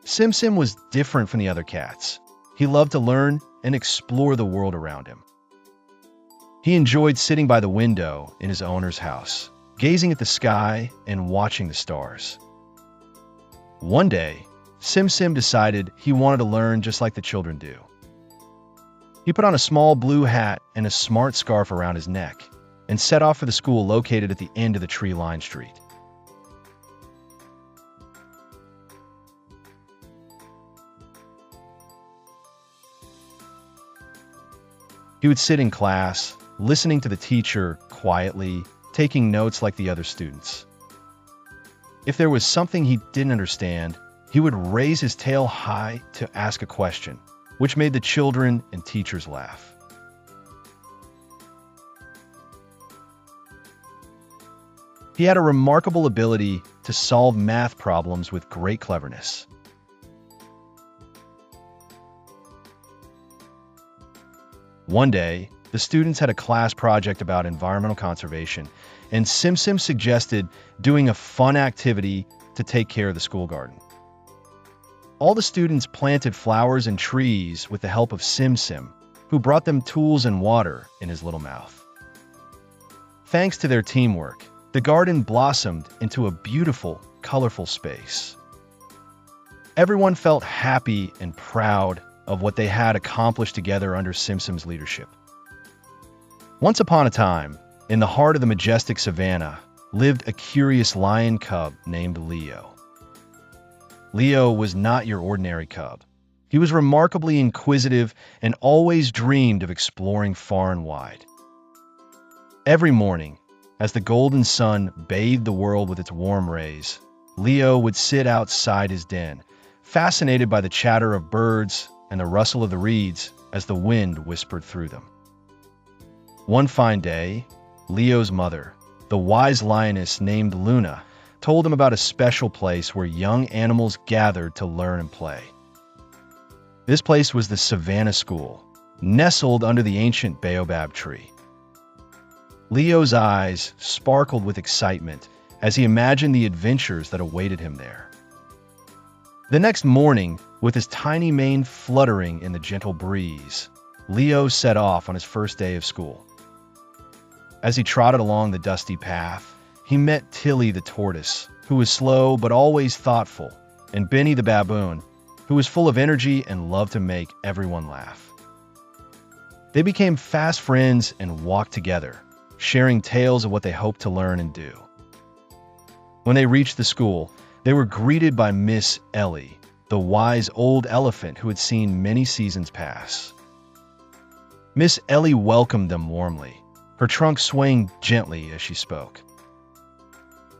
Sim Sim was different from the other cats. He loved to learn and explore the world around him. He enjoyed sitting by the window in his owner's house, gazing at the sky and watching the stars. One day, Sim Sim decided he wanted to learn just like the children do. He put on a small blue hat and a smart scarf around his neck and set off for the school located at the end of the tree-lined street. He would sit in class, listening to the teacher quietly, taking notes like the other students. If there was something he didn't understand, he would raise his tail high to ask a question, which made the children and teachers laugh. He had a remarkable ability to solve math problems with great cleverness. One day, the students had a class project about environmental conservation, and Sim Sim suggested doing a fun activity to take care of the school garden. All the students planted flowers and trees with the help of Sim Sim, who brought them tools and water in his little mouth. Thanks to their teamwork, the garden blossomed into a beautiful, colorful space. Everyone felt happy and proud of what they had accomplished together under Sim Sim's leadership. Once upon a time, in the heart of the majestic savanna, lived a curious lion cub named Leo. Leo was not your ordinary cub. He was remarkably inquisitive and always dreamed of exploring far and wide. Every morning, as the golden sun bathed the world with its warm rays, Leo would sit outside his den, fascinated by the chatter of birds and the rustle of the reeds as the wind whispered through them. One fine day, Leo's mother, the wise lioness named Luna, told him about a special place where young animals gathered to learn and play. This place was the Savannah School, nestled under the ancient baobab tree. Leo's eyes sparkled with excitement as he imagined the adventures that awaited him there. The next morning, with his tiny mane fluttering in the gentle breeze, Leo set off on his first day of school. As he trotted along the dusty path, he met Tilly the tortoise, who was slow but always thoughtful, and Benny the baboon, who was full of energy and loved to make everyone laugh. They became fast friends and walked together, sharing tales of what they hoped to learn and do. When they reached the school, they were greeted by Miss Ellie, the wise old elephant who had seen many seasons pass. Miss Ellie welcomed them warmly, her trunk swaying gently as she spoke.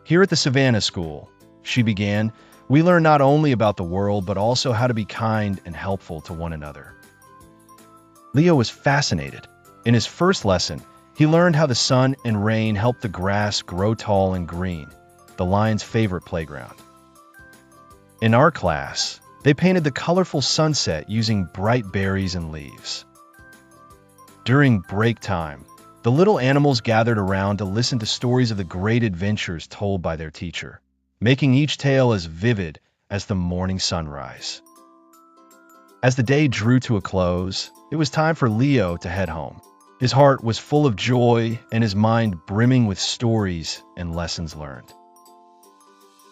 Here at the Savannah School, she began, we learn not only about the world, but also how to be kind and helpful to one another. Leo was fascinated. In his first lesson, he learned how the sun and rain help the grass grow tall and green, the lion's favorite playground. In our class, they painted the colorful sunset using bright berries and leaves. During break time, the little animals gathered around to listen to stories of the great adventures told by their teacher, making each tale as vivid as the morning sunrise. As the day drew to a close, it was time for Leo to head home. His heart was full of joy and his mind brimming with stories and lessons learned.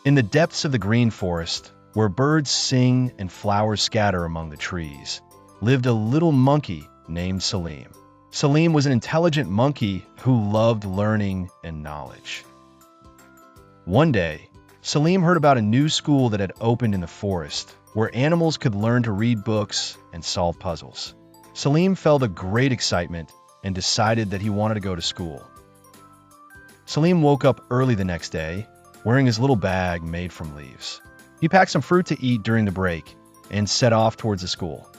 In the depths of the green forest, where birds sing and flowers scatter among the trees, lived a little monkey named Salim. Salim was an intelligent monkey who loved learning and knowledge. One day, Salim heard about a new school that had opened in the forest, where animals could learn to read books and solve puzzles. Salim felt a great excitement and decided that he wanted to go to school. Salim woke up early the next day, wearing his little bag made from leaves. He packed some fruit to eat during the break and set off towards the school.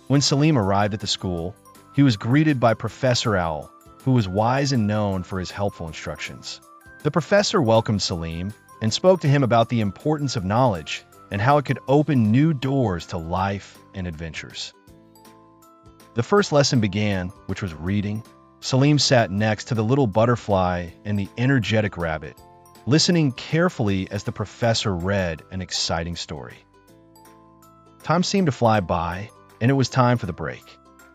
When Salim arrived at the school, he was greeted by Professor Owl, who was wise and known for his helpful instructions. The professor welcomed Salim and spoke to him about the importance of knowledge and how it could open new doors to life and adventures. The first lesson began, which was reading. Salim sat next to the little butterfly and the energetic rabbit, listening carefully as the professor read an exciting story. Time seemed to fly by, and it was time for the break.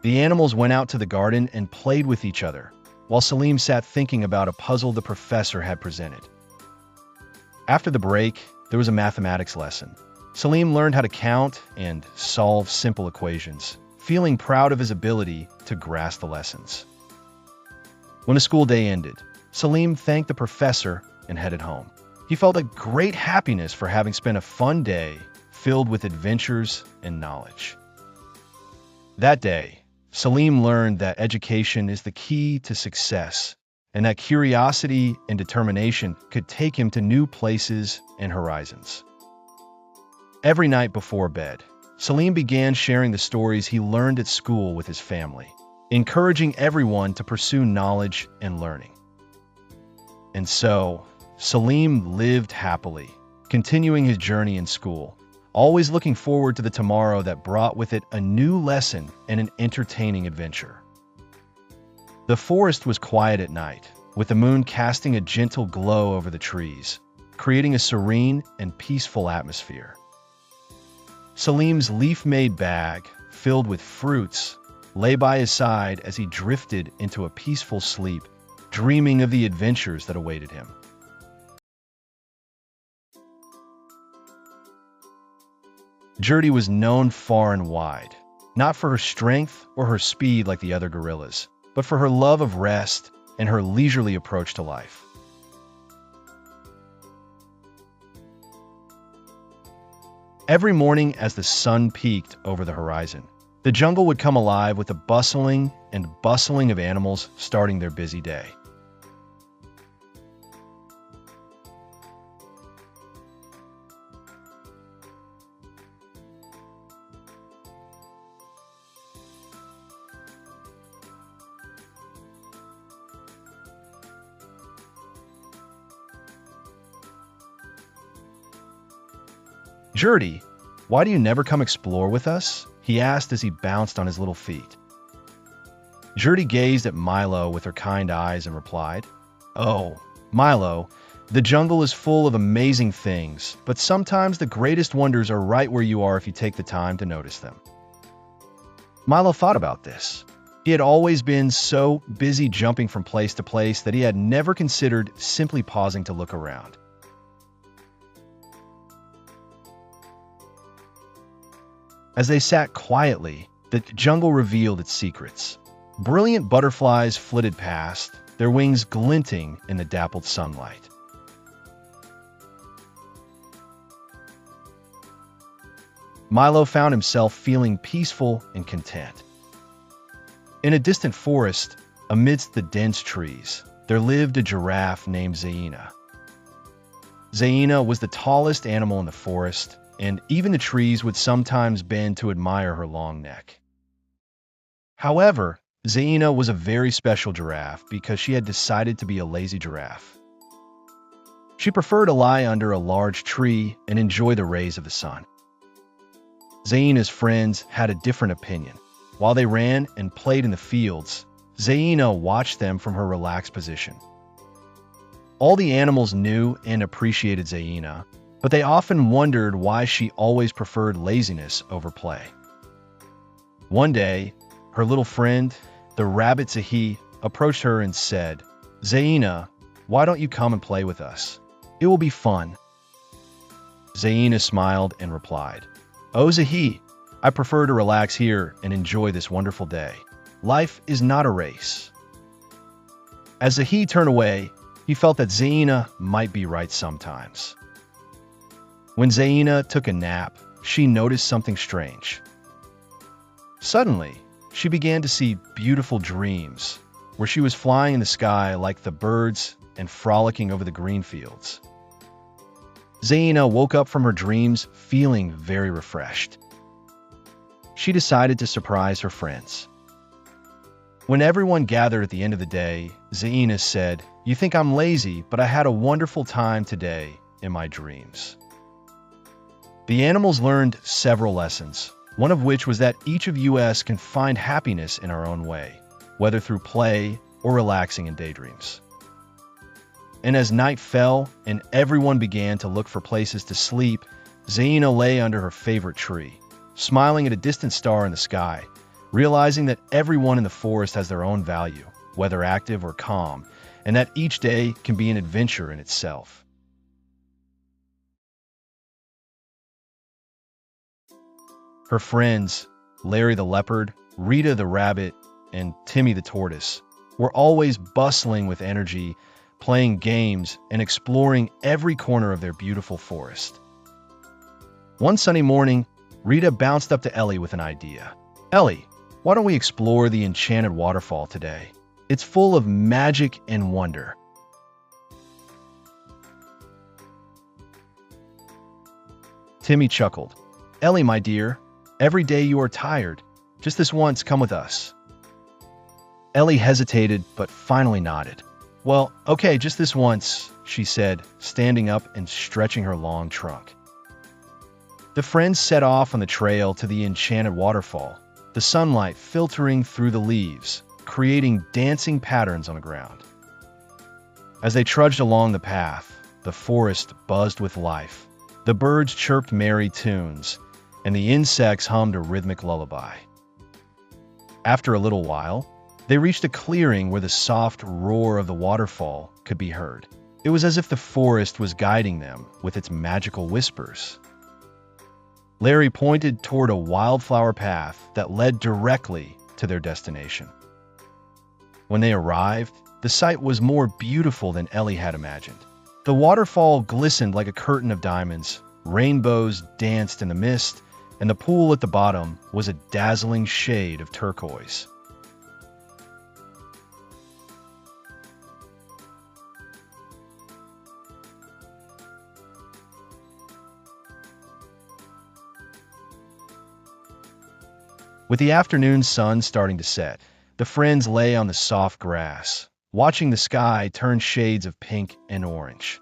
The animals went out to the garden and played with each other, while Salim sat thinking about a puzzle the professor had presented. After the break, there was a mathematics lesson. Salim learned how to count and solve simple equations, feeling proud of his ability to grasp the lessons. When the school day ended, Salim thanked the professor and headed home. He felt a great happiness for having spent a fun day filled with adventures and knowledge. That day, Salim learned that education is the key to success, and that curiosity and determination could take him to new places and horizons. Every night before bed, Salim began sharing the stories he learned at school with his family, encouraging everyone to pursue knowledge and learning. And so, Salim lived happily, continuing his journey in school, always looking forward to the tomorrow that brought with it a new lesson and an entertaining adventure. The forest was quiet at night, with the moon casting a gentle glow over the trees, creating a serene and peaceful atmosphere. Salim's leaf-made bag, filled with fruits, lay by his side as he drifted into a peaceful sleep, dreaming of the adventures that awaited him. Gertie was known far and wide, not for her strength or her speed like the other gorillas, but for her love of rest and her leisurely approach to life. Every morning as the sun peaked over the horizon, the jungle would come alive with the bustling of animals starting their busy day. "Gertie, why do you never come explore with us?" he asked as he bounced on his little feet. Gertie gazed at Milo with her kind eyes and replied, "Oh, Milo, the jungle is full of amazing things, but sometimes the greatest wonders are right where you are if you take the time to notice them." Milo thought about this. He had always been so busy jumping from place to place that he had never considered simply pausing to look around. As they sat quietly, the jungle revealed its secrets. Brilliant butterflies flitted past, their wings glinting in the dappled sunlight. Milo found himself feeling peaceful and content. In a distant forest, amidst the dense trees, there lived a giraffe named Zaina. Zaina was the tallest animal in the forest, and even the trees would sometimes bend to admire her long neck. However, Zaina was a very special giraffe because she had decided to be a lazy giraffe. She preferred to lie under a large tree and enjoy the rays of the sun. Zaina's friends had a different opinion. While they ran and played in the fields, Zaina watched them from her relaxed position. All the animals knew and appreciated Zaina, but they often wondered why she always preferred laziness over play. One day, her little friend, the rabbit Zahi, approached her and said, "Zaina, why don't you come and play with us? It will be fun." Zaina smiled and replied, "Oh Zahi, I prefer to relax here and enjoy this wonderful day. Life is not a race." As Zahi turned away, he felt that Zaina might be right sometimes. When Zaina took a nap, she noticed something strange. Suddenly, she began to see beautiful dreams, where she was flying in the sky like the birds and frolicking over the green fields. Zaina woke up from her dreams feeling very refreshed. She decided to surprise her friends. When everyone gathered at the end of the day, Zaina said, "You think I'm lazy, but I had a wonderful time today in my dreams." The animals learned several lessons, one of which was that each of us can find happiness in our own way, whether through play or relaxing in daydreams. And as night fell and everyone began to look for places to sleep, Zaina lay under her favorite tree, smiling at a distant star in the sky, realizing that everyone in the forest has their own value, whether active or calm, and that each day can be an adventure in itself. Her friends, Larry the leopard, Rita the rabbit, and Timmy the tortoise, were always bustling with energy, playing games, and exploring every corner of their beautiful forest. One sunny morning, Rita bounced up to Ellie with an idea. "Ellie, why don't we explore the enchanted waterfall today? It's full of magic and wonder." Timmy chuckled. "Ellie, my dear, every day you are tired. Just this once, come with us." Ellie hesitated, but finally nodded. "Well, okay, just this once," she said, standing up and stretching her long trunk. The friends set off on the trail to the enchanted waterfall, the sunlight filtering through the leaves, creating dancing patterns on the ground. As they trudged along the path, the forest buzzed with life. The birds chirped merry tunes, and the insects hummed a rhythmic lullaby. After a little while, they reached a clearing where the soft roar of the waterfall could be heard. It was as if the forest was guiding them with its magical whispers. Larry pointed toward a wildflower path that led directly to their destination. When they arrived, the sight was more beautiful than Ellie had imagined. The waterfall glistened like a curtain of diamonds, rainbows danced in the mist, and the pool at the bottom was a dazzling shade of turquoise. With the afternoon sun starting to set, the friends lay on the soft grass, watching the sky turn shades of pink and orange.